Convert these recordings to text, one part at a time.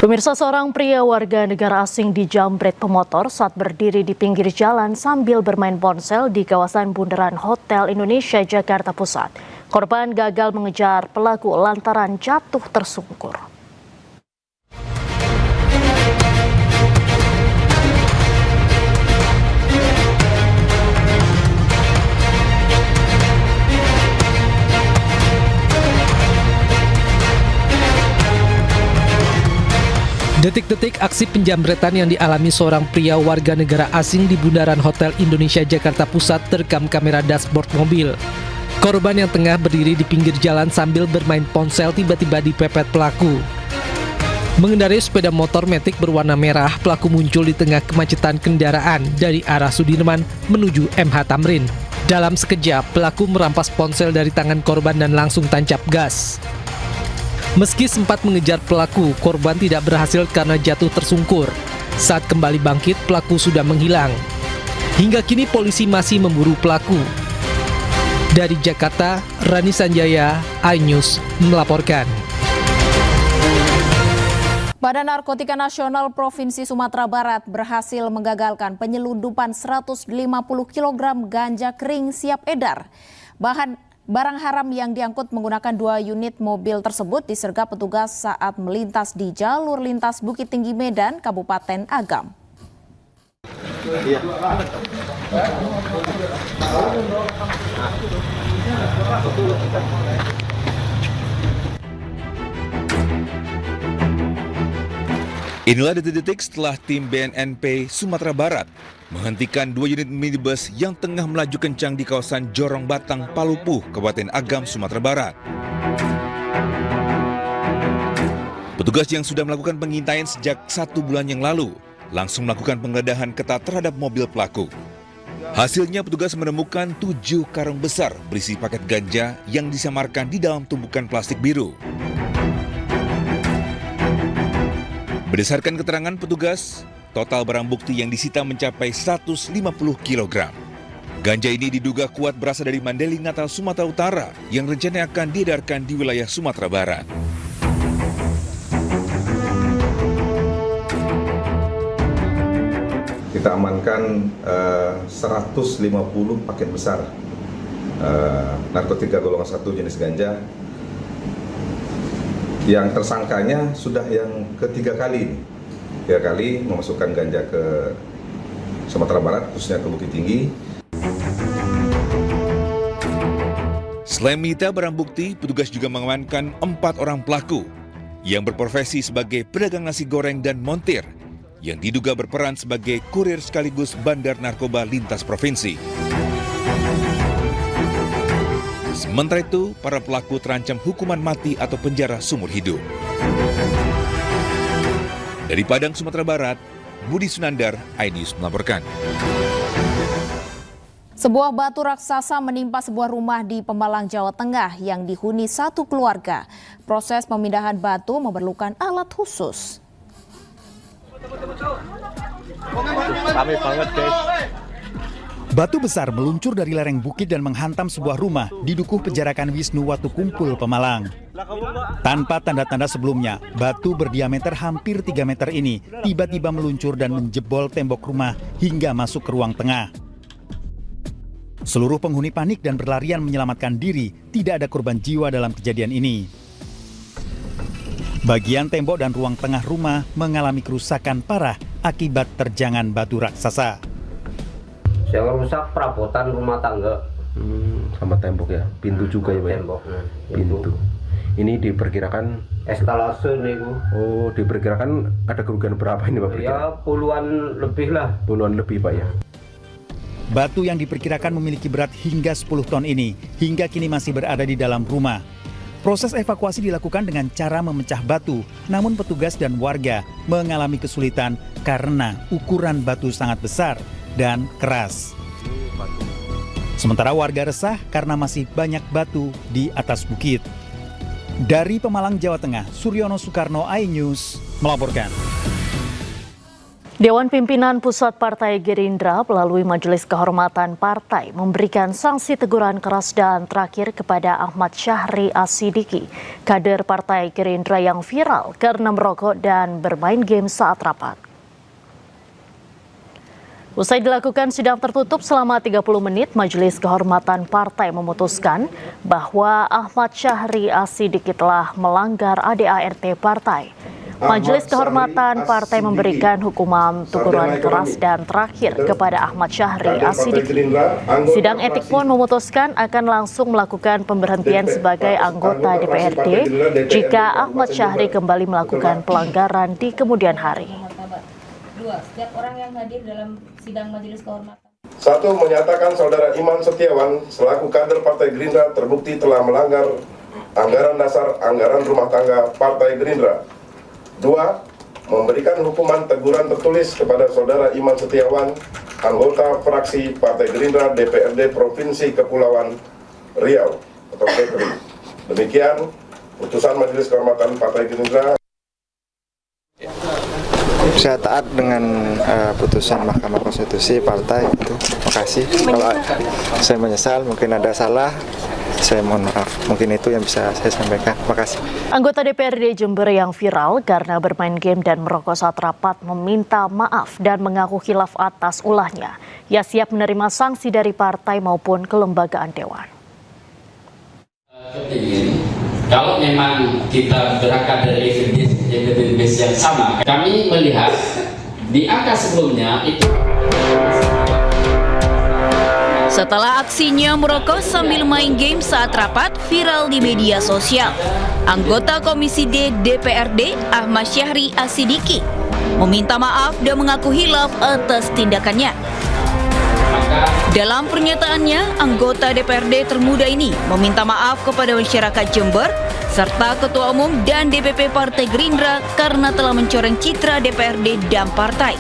Pemirsa, seorang pria warga negara asing dijambret pemotor saat berdiri di pinggir jalan sambil bermain ponsel di kawasan Bundaran Hotel Indonesia, Jakarta Pusat. Korban gagal mengejar pelaku lantaran jatuh tersungkur. Detik-detik aksi penjambretan yang dialami seorang pria warga negara asing di Bundaran Hotel Indonesia Jakarta Pusat terekam kamera dashboard mobil. Korban yang tengah berdiri di pinggir jalan sambil bermain ponsel tiba-tiba dipepet pelaku. Mengendarai sepeda motor Matic berwarna merah, pelaku muncul di tengah kemacetan kendaraan dari arah Sudirman menuju MH Tamrin. Dalam sekejap, pelaku merampas ponsel dari tangan korban dan langsung tancap gas. Meski sempat mengejar pelaku, korban tidak berhasil karena jatuh tersungkur. Saat kembali bangkit, pelaku sudah menghilang. Hingga kini polisi masih memburu pelaku. Dari Jakarta, Rani Sanjaya, iNews melaporkan. Badan Narkotika Nasional Provinsi Sumatera Barat berhasil menggagalkan penyelundupan 150 kg ganja kering siap edar. Barang haram yang diangkut menggunakan 2 unit mobil tersebut disergap petugas saat melintas di jalur lintas Bukit Tinggi Medan, Kabupaten Agam. Inilah detik-detik setelah tim BNNP Sumatera Barat menghentikan 2 unit minibus yang tengah melaju kencang di kawasan Jorong Batang, Palupuh, Kabupaten Agam, Sumatera Barat. Petugas yang sudah melakukan pengintaian sejak 1 bulan yang lalu langsung melakukan penggeledahan ketat terhadap mobil pelaku. Hasilnya petugas menemukan 7 karung besar berisi paket ganja yang disamarkan di dalam tumpukan plastik biru. Berdasarkan keterangan petugas, total barang bukti yang disita mencapai 150 kg. Ganja ini diduga kuat berasal dari Mandailing Natal, Sumatera Utara yang rencananya akan diedarkan di wilayah Sumatera Barat. Kita amankan 150 paket besar narkotika golongan 1 jenis ganja. Yang tersangkanya sudah yang ketiga kali memasukkan ganja ke Sumatera Barat, khususnya ke Bukit Tinggi. Selain menyita barang bukti, petugas juga mengamankan 4 orang pelaku yang berprofesi sebagai pedagang nasi goreng dan montir yang diduga berperan sebagai kurir sekaligus bandar narkoba lintas provinsi. Sementara itu, para pelaku terancam hukuman mati atau penjara seumur hidup. Dari Padang, Sumatera Barat, Budi Sunandar, iNews melaporkan. Sebuah batu raksasa menimpa sebuah rumah di Pemalang, Jawa Tengah yang dihuni satu keluarga. Proses pemindahan batu memerlukan alat khusus. Rame banget, guys. Batu besar meluncur dari lereng bukit dan menghantam sebuah rumah di Dukuh Pejarakan Wisnu Watu Kumpul, Pemalang. Tanpa tanda-tanda sebelumnya, batu berdiameter hampir 3 meter ini tiba-tiba meluncur dan menjebol tembok rumah hingga masuk ke ruang tengah. Seluruh penghuni panik dan berlarian menyelamatkan diri, tidak ada korban jiwa dalam kejadian ini. Bagian tembok dan ruang tengah rumah mengalami kerusakan parah akibat terjangan batu raksasa. Yang rusak perabotan rumah tangga. Sama tembok ya, pintu juga ya Pak? Tembok, pintu. Ini diperkirakan estalase nih Bu. Oh, diperkirakan ada kerugian berapa ini Pak? Ya puluhan lebih lah. Puluhan lebih Pak ya. Batu yang diperkirakan memiliki berat hingga 10 ton ini hingga kini masih berada di dalam rumah. Proses evakuasi dilakukan dengan cara memecah batu, namun petugas dan warga mengalami kesulitan karena ukuran batu sangat besar dan keras. Sementara warga resah karena masih banyak batu di atas bukit. Dari Pemalang, Jawa Tengah, Suryono Soekarno, iNews melaporkan. Dewan Pimpinan Pusat Partai Gerindra melalui Majelis Kehormatan Partai memberikan sanksi teguran keras dan terakhir kepada Ahmad Syahri Asidiki, kader Partai Gerindra yang viral karena merokok dan bermain game saat rapat. Usai dilakukan sidang tertutup selama 30 menit, Majelis Kehormatan Partai memutuskan bahwa Ahmad Syahri Asidiki telah melanggar ADART Partai. Majelis Kehormatan Partai memberikan hukuman teguran keras dan terakhir kepada Ahmad Syahri Asidiki. Sidang etik pun memutuskan akan langsung melakukan pemberhentian sebagai anggota DPRD jika Ahmad Syahri kembali melakukan pelanggaran di kemudian hari. Setiap orang yang hadir dalam sidang Majelis Kehormatan. 1. Menyatakan Saudara Iman Setiawan selaku kader Partai Gerindra terbukti telah melanggar anggaran dasar anggaran rumah tangga Partai Gerindra. 2. Memberikan hukuman teguran tertulis kepada Saudara Iman Setiawan, anggota fraksi Partai Gerindra DPRD Provinsi Kepulauan Riau atau Kepri. Demikian putusan Majelis Kehormatan Partai Gerindra. Saya taat dengan putusan Mahkamah Konstitusi partai itu. Terima kasih. Kalau saya menyesal, mungkin ada salah, saya mohon maaf. Mungkin itu yang bisa saya sampaikan. Terima kasih. Anggota DPRD Jember yang viral karena bermain game dan merokok saat rapat meminta maaf dan mengaku khilaf atas ulahnya. Ia siap menerima sanksi dari partai maupun kelembagaan dewan. Kalau memang kita berangkat dari evidence yang sama, kami melihat di angka sebelumnya itu. Setelah aksinya merokok sambil main game saat rapat viral di media sosial, anggota Komisi D DPRD Ahmad Syahri Asidiki meminta maaf dan mengaku hilaf atas tindakannya. Dalam pernyataannya, anggota DPRD termuda ini meminta maaf kepada masyarakat Jember serta Ketua Umum dan DPP Partai Gerindra karena telah mencoreng citra DPRD dan partai.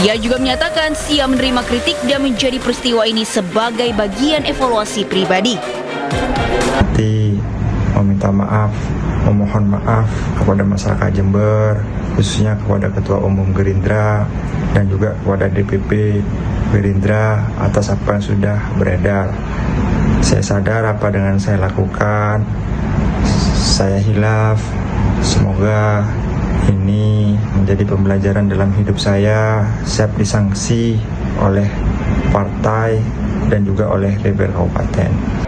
Ia juga menyatakan siap menerima kritik dan menjadi peristiwa ini sebagai bagian evaluasi pribadi. Meminta maaf, memohon maaf kepada masyarakat Jember, khususnya kepada Ketua Umum Gerindra dan juga kepada DPP Gerindra atas apa yang sudah beredar. Saya sadar apa dengan saya lakukan, saya hilaf. Semoga ini menjadi pembelajaran dalam hidup saya, siap disanksi oleh partai dan juga oleh DPR Kabupaten.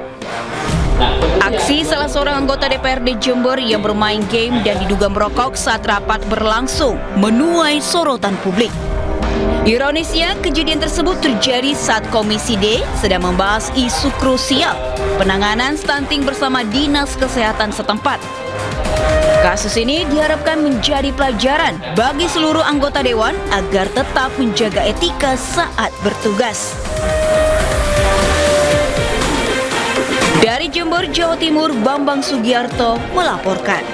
Aksi salah seorang anggota DPRD Jember yang bermain game dan diduga merokok saat rapat berlangsung menuai sorotan publik. Ironisnya, kejadian tersebut terjadi saat Komisi D sedang membahas isu krusial penanganan stunting bersama Dinas Kesehatan setempat. Kasus ini diharapkan menjadi pelajaran bagi seluruh anggota dewan agar tetap menjaga etika saat bertugas. Dari Jember, Jawa Timur, Bambang Sugiarto melaporkan.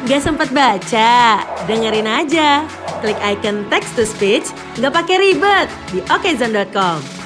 Gak sempat baca? Dengerin aja. Klik icon text to speech, gak pakai ribet di okezone.com.